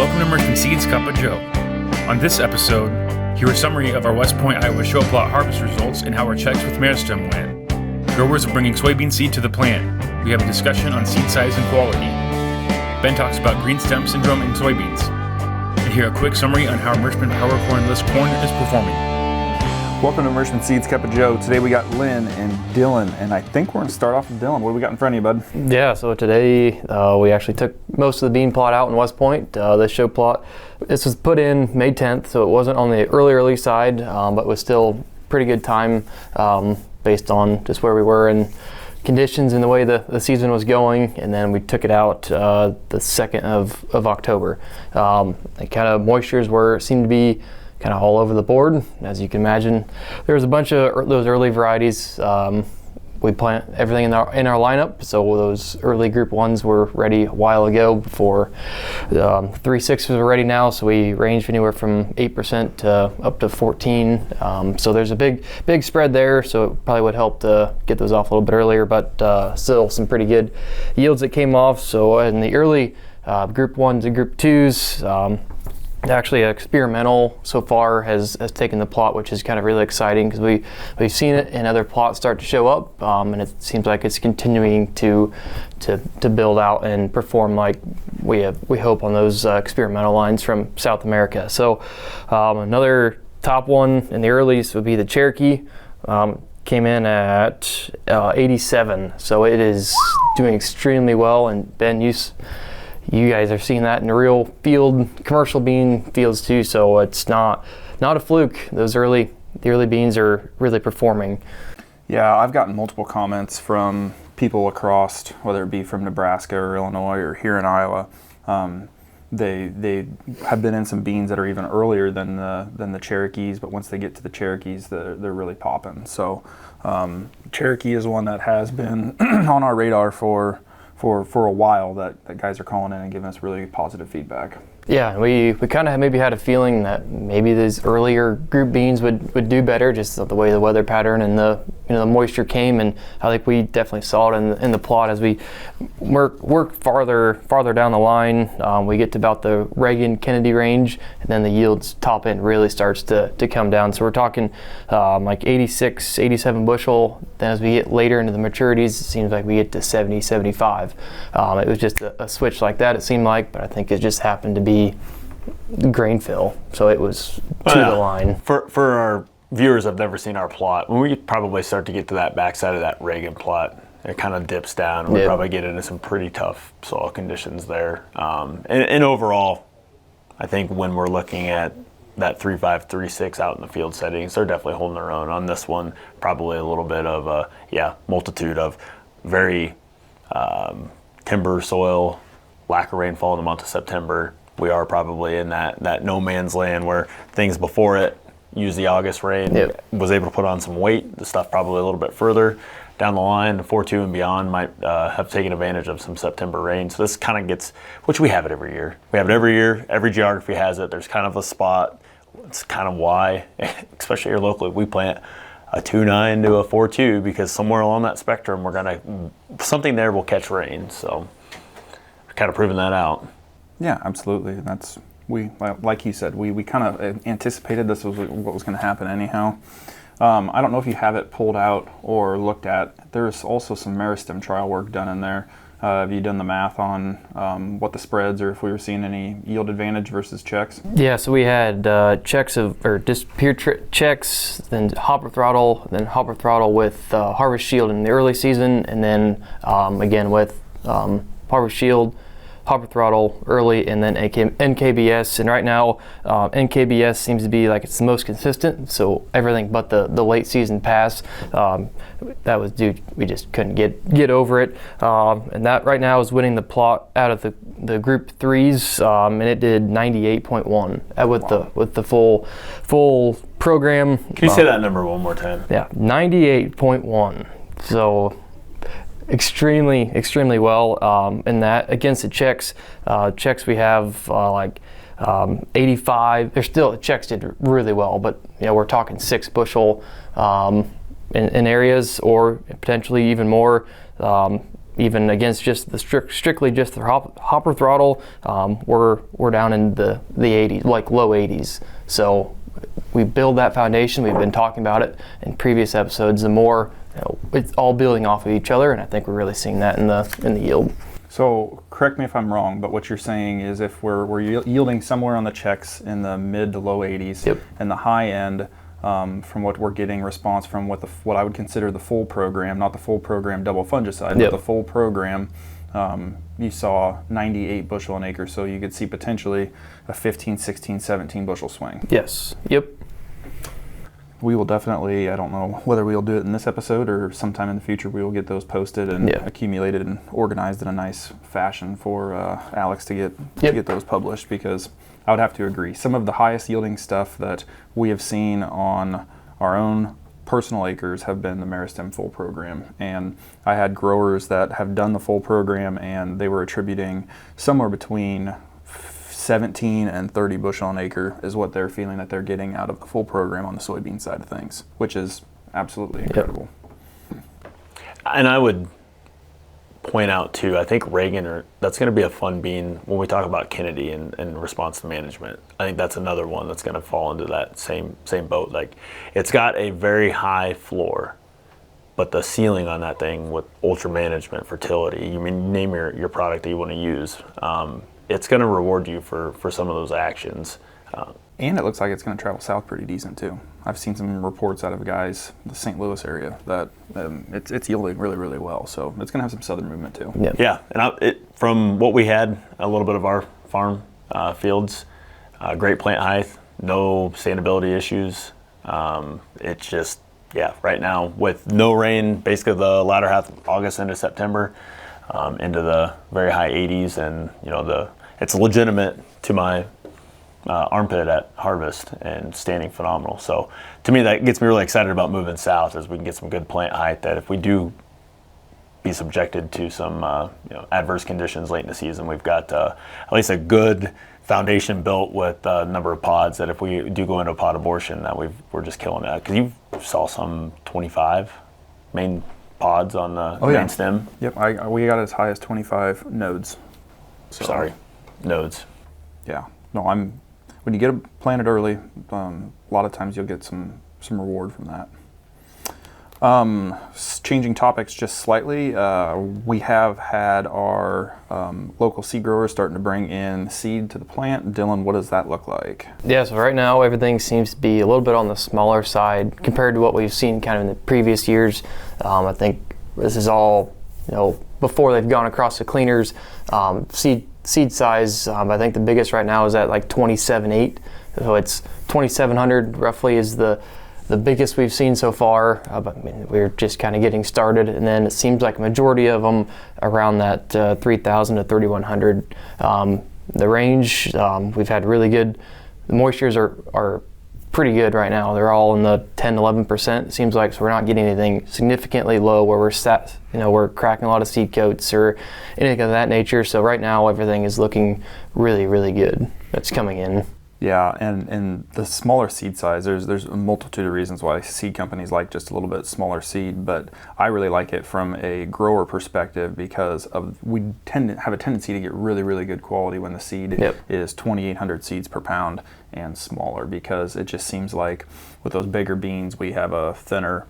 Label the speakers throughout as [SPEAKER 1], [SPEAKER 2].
[SPEAKER 1] Welcome to Merschman Seeds Cup of Joe. On this episode, hear a summary of our West Point, Iowa show plot harvest results and how our checks with Meristem went. Growers are bringing soybean seed to the plant. We have a discussion on seed size and quality. Ben talks about green stem syndrome in soybeans. And hear a quick summary on how Merschman PowerCore Enlist corn is performing.
[SPEAKER 2] Welcome to Merschman Seeds Cup of Joe. Today we got Lynn and Dylan, and I think we're going to start off with Dylan. What do we got in front of you, bud?
[SPEAKER 3] Yeah, so today we actually took most of the bean plot out in West Point. This show plot, this was put in May 10th, so it wasn't on the early side, but was still pretty good time based on just where we were and conditions and the way the season was going. And then we took it out the 2nd of October. The kind of moistures seemed to be kind of all over the board. As you can imagine, there was a bunch of those early varieties. We plant everything in our lineup, so those early group ones were ready a while ago before 3.6s are ready now, so we range anywhere from 8% to up to 14. So there's a big spread there, so it probably would help to get those off a little bit earlier, but still some pretty good yields that came off. So in the early group ones and group twos, actually experimental so far has taken the plot, which is kind of really exciting because we've seen it in other plots start to show up, and it seems like it's continuing to build out and perform like we hope on those experimental lines from South America. So another top one in the earlies would be the Cherokee. Came in at 87, so it is doing extremely well. And Ben, you guys are seeing that in the real field, commercial bean fields too, so it's not a fluke. The early beans are really performing.
[SPEAKER 2] Yeah, I've gotten multiple comments from people across, whether it be from Nebraska or Illinois or here in Iowa. They have been in some beans that are even earlier than the Cherokees, but once they get to the Cherokees, they're really popping. So Cherokee is one that has been on our radar for a while that guys are calling in and giving us really positive feedback.
[SPEAKER 3] Yeah, we kind of maybe had a feeling that maybe these earlier group beans would do better, just the way the weather pattern and the moisture came, and I think we definitely saw it in the plot as we work farther down the line. We get to about the Reagan-Kennedy range, and then the yields top end really starts to come down. So we're talking like 86, 87 bushel. Then as we get later into the maturities, it seems like we get to 70, 75. It was just a switch like that, it seemed like, but I think it just happened to be grain fill, so it was to the line.
[SPEAKER 4] For our viewers have never seen our plot, when we probably start to get to that backside of that Reagan plot, it kind of dips down, and we probably get into some pretty tough soil conditions there. And overall, I think when we're looking at that 3.5, 3.6 out in the field settings, they're definitely holding their own. On this one, probably a little bit of a multitude of very timber soil, lack of rainfall in the month of September. We are probably in that no man's land where things before it used the August rain, was able to put on some weight. The stuff probably a little bit further down the line, 4.2 and beyond, might have taken advantage of some September rain. So this kind of gets, which we have it every year. We have it every year. Every geography has it. There's kind of a spot. It's kind of why, especially here locally, we plant a 2.9 to a 4.2 because somewhere along that spectrum, something there will catch rain. So we're kind of proving that out.
[SPEAKER 2] Yeah, absolutely. Like you said, we kind of anticipated this was what was going to happen anyhow. I don't know if you have it pulled out or looked at. There's also some Meristem trial work done in there. Have you done the math on what the spreads, or if we were seeing any yield advantage versus checks?
[SPEAKER 3] Yeah, so we had just pure checks, then hopper throttle with Harvest Shield in the early season, and then again with Harvest Shield, hopper throttle early, and then NKBS. And right now, NKBS seems to be like it's the most consistent. So everything but the late season pass, that was due. We just couldn't get over it. And that right now is winning the plot out of the group threes, and it did 98.1 with the full program.
[SPEAKER 4] Can you say that number one more time?
[SPEAKER 3] Yeah, 98.1. So extremely well in that. Against the checks we have 85. They're still, checks did really well, but we're talking 6 bushel in areas, or potentially even more even against just the strictly just the hopper throttle, we're down in the 80s, like low 80s. So we build that foundation. We've been talking about it in previous episodes. The more, it's all building off of each other, and I think we're really seeing that in the yield.
[SPEAKER 2] So correct me if I'm wrong, but what you're saying is if we're yielding somewhere on the checks in the mid to low 80s,
[SPEAKER 3] yep.
[SPEAKER 2] and the high end, from what we're getting response from what I would consider the full program, not the full program double fungicide,
[SPEAKER 3] yep.
[SPEAKER 2] but the full program, you saw 98 bushel an acre, so you could see potentially a 15, 16, 17 bushel swing.
[SPEAKER 3] Yes. Yep.
[SPEAKER 2] We will definitely, I don't know whether we'll do it in this episode or sometime in the future, we will get those posted and accumulated and organized in a nice fashion for Alex to get those published, because I would have to agree. Some of the highest yielding stuff that we have seen on our own personal acres have been the Meristem full program. And I had growers that have done the full program and they were attributing somewhere between 17 and 30 bushel an acre is what they're feeling that they're getting out of the full program on the soybean side of things, which is absolutely incredible.
[SPEAKER 4] And I would point out too, I think Reagan, that's going to be a fun bean when we talk about Kennedy and response to management. I think that's another one that's going to fall into that same boat. Like, it's got a very high floor, but the ceiling on that thing with ultra management, fertility, you mean name your product that you want to use, it's going to reward you for some of those actions.
[SPEAKER 2] And it looks like it's going to travel south pretty decent too. I've seen some reports out of guys in the St. Louis area that it's yielding really, really well. So it's going to have some southern movement too.
[SPEAKER 4] Yeah, and from what we had, a little bit of our farm fields, great plant height, no standability issues. It's just, right now with no rain, basically the latter half of August into September, into the very high 80s, and it's legitimate to my armpit at harvest and standing phenomenal. So to me, that gets me really excited about moving south, as we can get some good plant height that if we do be subjected to some adverse conditions late in the season, we've got at least a good foundation built with a number of pods that if we do go into a pod abortion, that we're just killing that. Because you saw some 25 main pods on the main stem.
[SPEAKER 2] Yep, we got as high as 25 nodes. So,
[SPEAKER 4] nodes.
[SPEAKER 2] Yeah, no, when you get it planted early, a lot of times you'll get some reward from that. Changing topics just slightly, we have had our local seed growers starting to bring in seed to the plant. Dylan, what does that look like?
[SPEAKER 3] Yeah, so right now everything seems to be a little bit on the smaller side compared to what we've seen kind of in the previous years. I think this is all, before they've gone across the cleaners. Seed size, I think the biggest right now is at like 27.8. So it's 2,700 roughly is the biggest we've seen so far. But we're just kind of getting started, and then it seems like a majority of them around that 3,000 to 3,100. The range, we've had really good. The moistures are pretty good right now. They're all in the 10-11%. It seems like, so we're not getting anything significantly low where we're cracking a lot of seed coats or anything of that nature. So right now everything is looking really, really good that's coming in.
[SPEAKER 2] Yeah, and the smaller seed size, there's a multitude of reasons why seed companies like just a little bit smaller seed, but I really like it from a grower perspective because we tend to have a tendency to get really, really good quality when the seed is 2,800 seeds per pound and smaller, because it just seems like with those bigger beans we have a thinner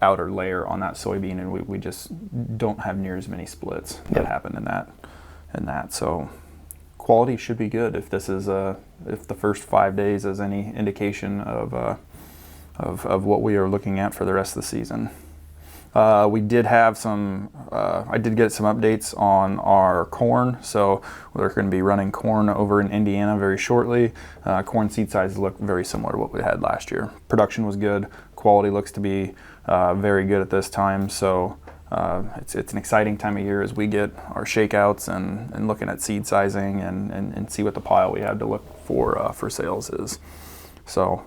[SPEAKER 2] outer layer on that soybean, and we just don't have near as many splits that happen in that. So quality should be good if this is if the first 5 days is any indication of what we are looking at for the rest of the season. We did have I did get some updates on our corn, so we're going to be running corn over in Indiana very shortly. Corn seed sizes look very similar to what we had last year. Production was good. Quality looks to be very good at this time, so it's an exciting time of year as we get our shakeouts and looking at seed sizing and see what the pile we have to look for sales is. So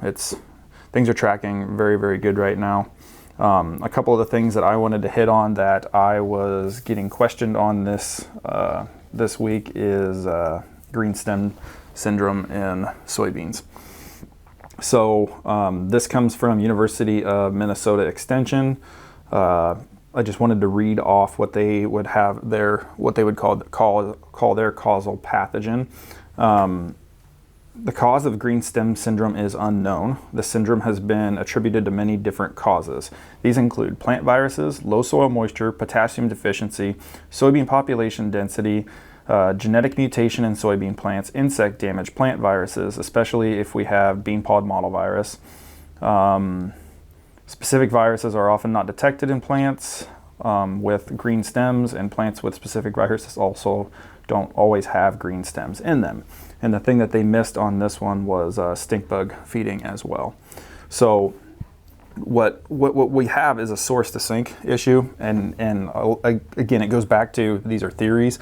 [SPEAKER 2] things are tracking very, very good right now. A couple of the things that I wanted to hit on that I was getting questioned on this week is green stem syndrome in soybeans. So this comes from University of Minnesota Extension. I just wanted to read off what they would have what they would call their causal pathogen. The cause of green stem syndrome is unknown. The syndrome has been attributed to many different causes. These include plant viruses, low soil moisture, potassium deficiency, soybean population density, genetic mutation in soybean plants, insect damage, plant viruses, especially if we have bean pod mottle virus. Specific viruses are often not detected in plants with green stems, and plants with specific viruses also don't always have green stems in them. And the thing that they missed on this one was stink bug feeding as well. So what we have is a source to sink issue, and again, it goes back to, these are theories.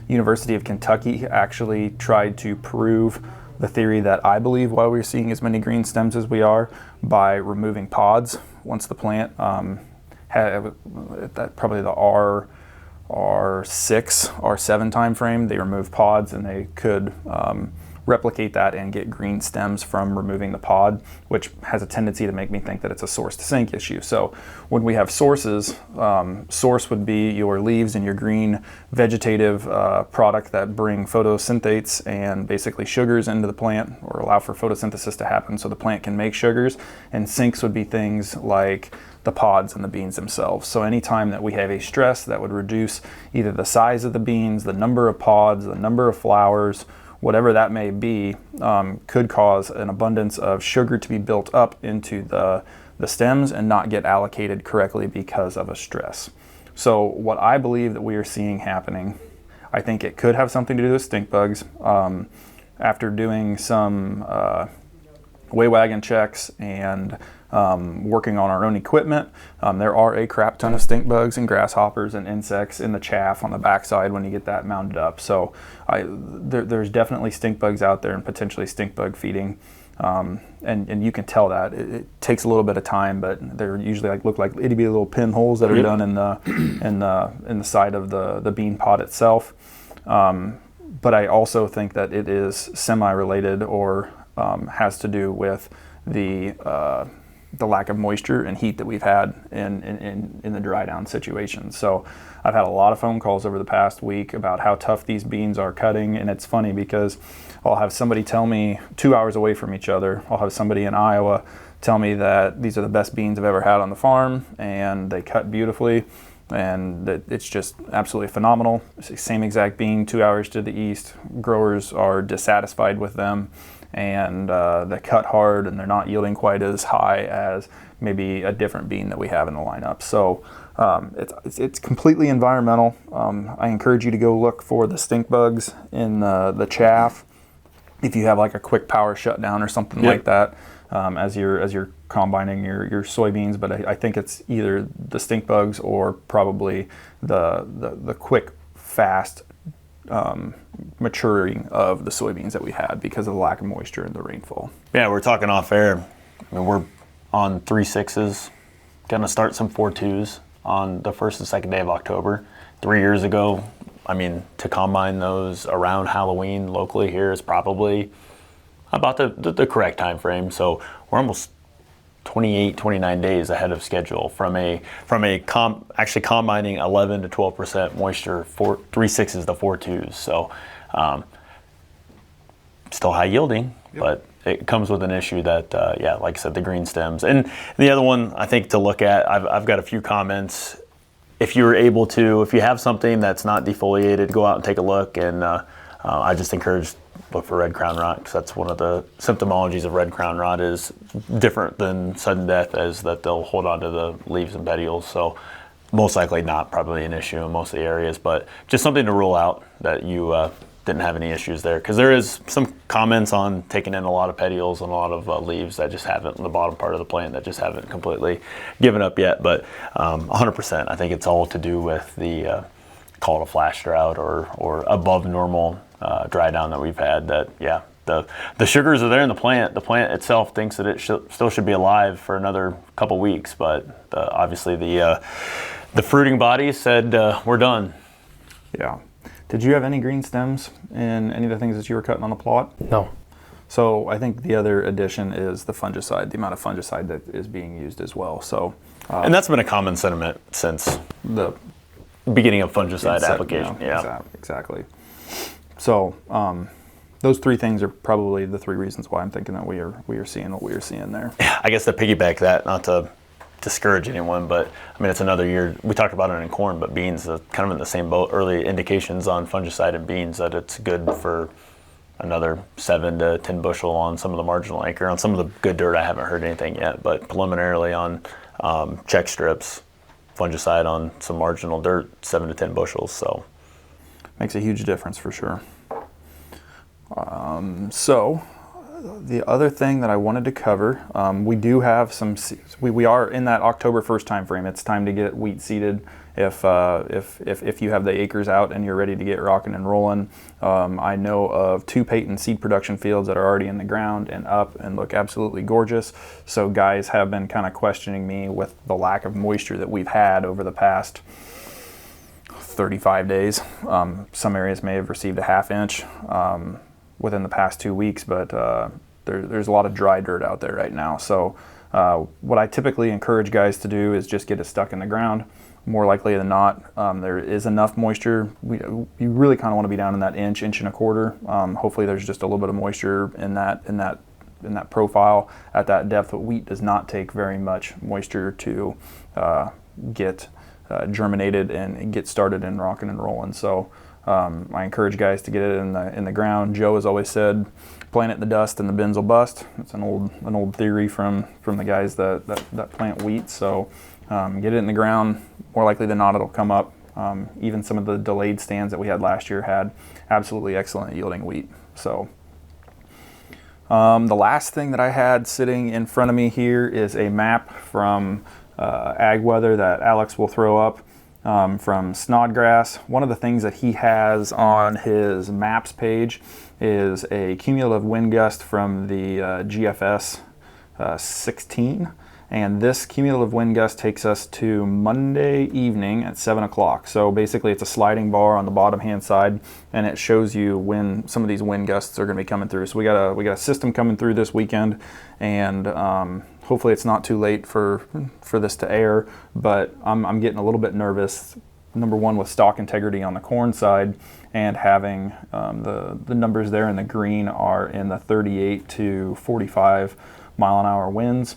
[SPEAKER 2] University of Kentucky actually tried to prove the theory that I believe why we're seeing as many green stems as we are by removing pods. Once the plant had probably the R6, R7 time frame, they removed pods, and they could replicate that and get green stems from removing the pod, which has a tendency to make me think that it's a source to sink issue. So when we have sources, source would be your leaves and your green vegetative product that bring photosynthates and basically sugars into the plant, or allow for photosynthesis to happen so the plant can make sugars. And sinks would be things like the pods and the beans themselves. So anytime that we have a stress that would reduce either the size of the beans, the number of pods, the number of flowers, whatever that may be, could cause an abundance of sugar to be built up into the stems and not get allocated correctly because of a stress. So what I believe that we are seeing happening, I think it could have something to do with stink bugs. After doing some weigh wagon checks and working on our own equipment, there are a crap ton of stink bugs and grasshoppers and insects in the chaff on the backside when you get that mounded up. So there's definitely stink bugs out there, and potentially stink bug feeding. And you can tell that it takes a little bit of time, but they're usually look like itty bitty little pinholes that are done in the side of the bean pod itself. But I also think that it is semi-related, or has to do with the lack of moisture and heat that we've had in the dry down situation. So I've had a lot of phone calls over the past week about how tough these beans are cutting, and it's funny because I'll have somebody tell me 2 hours away from each other, I'll have somebody in Iowa tell me that these are the best beans I've ever had on the farm and they cut beautifully and that it's just absolutely phenomenal. Same exact bean, 2 hours to the east. Growers are dissatisfied with them, and they cut hard, and they're not yielding quite as high as maybe a different bean that we have in the lineup. So it's completely environmental. I encourage you to go look for the stink bugs in the chaff if you have like a quick power shutdown or something like that, as you're combining your soybeans. But I think it's either the stink bugs or probably the quick, fast maturing of the soybeans that we had because of the lack of moisture and the rainfall.
[SPEAKER 4] Yeah, we're talking off air. I mean, we're on 3.6s, gonna start some 4.2s on the first and second day of October. 3 years ago, I mean, to combine those around Halloween locally here is probably about the correct time frame. So we're almost 28, 29 days ahead of schedule from actually combining 11 to 12% moisture, 3.6s to 4.2s. So still high yielding, but it comes with an issue that, like I said, the green stems. And the other one I think to look at, I've got a few comments. If you're able to, if you have something that's not defoliated, go out and take a look. And I just encourage look for red crown rot, because that's one of the symptomologies of red crown rot is different than sudden death, as that they'll hold on to the leaves and petioles. So most likely not probably an issue in most of the areas, but just something to rule out that you didn't have any issues there, because there is some comments on taking in a lot of petioles and a lot of leaves that just haven't, in the bottom part of the plant, that just haven't completely given up yet. But 100%, I think it's all to do with the call it a flash drought or above normal dry down that we've had. That the sugars are there in the plant. The plant itself thinks that it still should be alive for another couple weeks, but obviously the fruiting body said we're done.
[SPEAKER 2] Yeah. Did you have any green stems in any of the things that you were cutting on the plot?
[SPEAKER 3] No.
[SPEAKER 2] So I think the other addition is the fungicide, the amount of fungicide that is being used as well. So,
[SPEAKER 4] and that's been a common sentiment since
[SPEAKER 2] the
[SPEAKER 4] beginning of fungicide application.
[SPEAKER 2] Exactly. So those three things are probably the three reasons why I'm thinking that we are seeing what we are seeing there.
[SPEAKER 4] I guess to piggyback that, not to discourage anyone, but I mean, it's another year. We talked about it in corn, but beans are kind of in the same boat. Early indications on fungicide and beans that it's good for another 7 to 10 bushel on some of the marginal acre. On some of the good dirt, I haven't heard anything yet, but preliminarily on check strips, fungicide on some marginal dirt, 7 to 10 bushels. So
[SPEAKER 2] makes a huge difference for sure. So the other thing that I wanted to cover, we do have some. We are in that October 1st time frame. It's time to get wheat seeded. If you have the acres out and you're ready to get rocking and rolling, I know of 2 patent seed production fields that are already in the ground and up and look absolutely gorgeous. So guys have been kind of questioning me with the lack of moisture that we've had over the past 35 days. Some areas may have received a ½ inch within the past 2 weeks, but there's a lot of dry dirt out there right now. So what I typically encourage guys to do is just get it stuck in the ground. More likely than not, there is enough moisture. You really kind of want to be down in that inch and a quarter. Hopefully there's just a little bit of moisture in that profile at that depth. But wheat does not take very much moisture to get germinated and get started and rocking and rolling. So I encourage guys to get it in the ground. Joe has always said, plant it in the dust and the bins will bust. It's an old theory from the guys that plant wheat. So get it in the ground. More likely than not, it'll come up. Even some of the delayed stands that we had last year had absolutely excellent yielding wheat. So the last thing that I had sitting in front of me here is a map from Ag Weather that Alex will throw up from Snodgrass. One of the things that he has on his maps page is a cumulative wind gust from the GFS 16. And this cumulative wind gust takes us to Monday evening at 7 o'clock. So basically it's a sliding bar on the bottom hand side, and it shows you when some of these wind gusts are going to be coming through. So we got a system coming through this weekend, and hopefully it's not too late for this to air, but I'm getting a little bit nervous. Number one, with stock integrity on the corn side, and having the numbers there in the green are in the 38 to 45 mile an hour winds.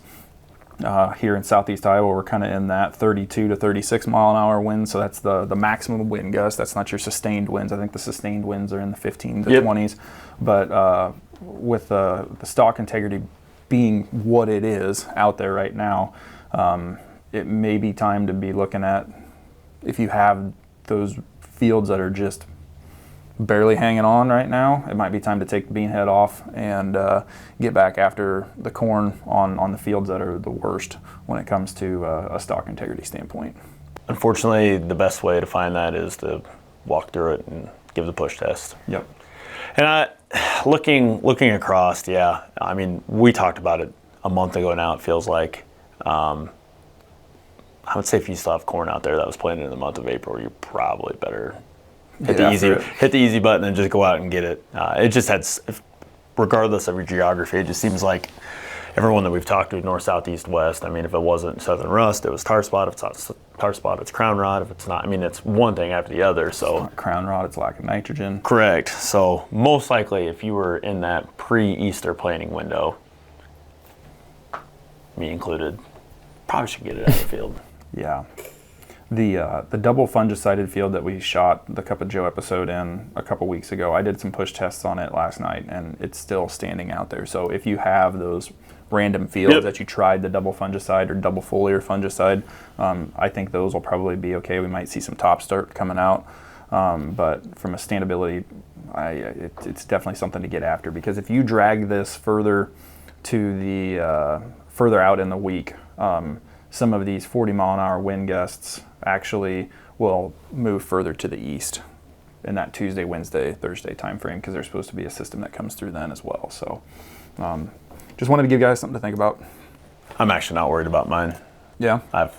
[SPEAKER 2] Here in southeast Iowa, we're kind of in that 32 to 36 mile an hour wind, so that's the maximum wind gust. That's not your sustained winds. I think the sustained winds are in the 15 to 20s. But with the stock integrity being what it is out there right now, it may be time to be looking at, if you have those fields that are just barely hanging on right now, it might be time to take the bean head off and get back after the corn on the fields that are the worst when it comes to a stock integrity standpoint.
[SPEAKER 4] Unfortunately, the best way to find that is to walk through it and give the push test.
[SPEAKER 2] Yep.
[SPEAKER 4] And looking across, yeah, I mean, we talked about it a month ago now, it feels like. I would say if you still have corn out there that was planted in the month of April, you probably better hit the easy button and just go out and get it. It just had, regardless of your geography, it just seems like everyone that we've talked to, north, south, east, west, I mean, if it wasn't southern rust, it was tar spot. If it's not tar spot, it's crown rot. If it's not, I mean, it's one thing after the other. So
[SPEAKER 2] it's not crown rot, it's lack of nitrogen.
[SPEAKER 4] Correct. So most likely, if you were in that pre-Easter planting window, me included, probably should get it out of the field.
[SPEAKER 2] Yeah. The double fungicided field that we shot the Cup of Joe episode in a couple weeks ago, I did some push tests on it last night, and it's still standing out there. So if you have those random fields that you tried the double fungicide or double foliar fungicide, I think those will probably be okay. We might see some top start coming out, but from a standability, it's definitely something to get after, because if you drag this further to the further out in the week, some of these 40 mile an hour wind gusts actually will move further to the east in that Tuesday, Wednesday, Thursday time frame, because there's supposed to be a system that comes through then as well. So just wanted to give guys something to think about.
[SPEAKER 4] I'm actually not worried about mine.
[SPEAKER 2] Yeah.
[SPEAKER 4] I've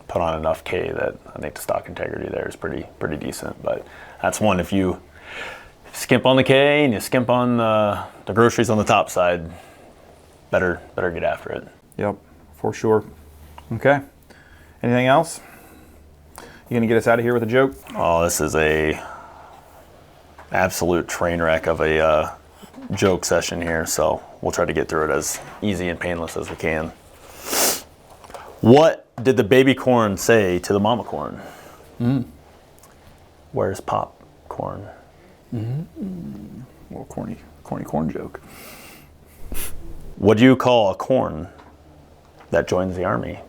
[SPEAKER 4] put on enough K that I think the stock integrity there is pretty decent. But that's one, if skimp on the K and you skimp on the groceries on the top side, better get after it.
[SPEAKER 2] Yep, for sure. Okay. Anything else? You gonna get us out of here with a joke?
[SPEAKER 4] Oh, this is a absolute train wreck of a joke session here, so we'll try to get through it as easy and painless as we can. What did the baby corn say to the mama corn? Where's popcorn?
[SPEAKER 2] Well, corny corn joke.
[SPEAKER 4] What do you call a corn that joins the army?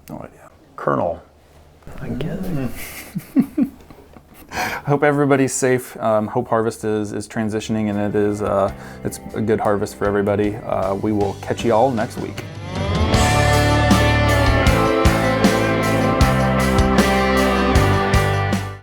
[SPEAKER 2] No idea.
[SPEAKER 4] Colonel.
[SPEAKER 3] I get it.
[SPEAKER 2] I hope everybody's safe. Hope harvest is transitioning, and it's a good harvest for everybody. We will catch you all next week.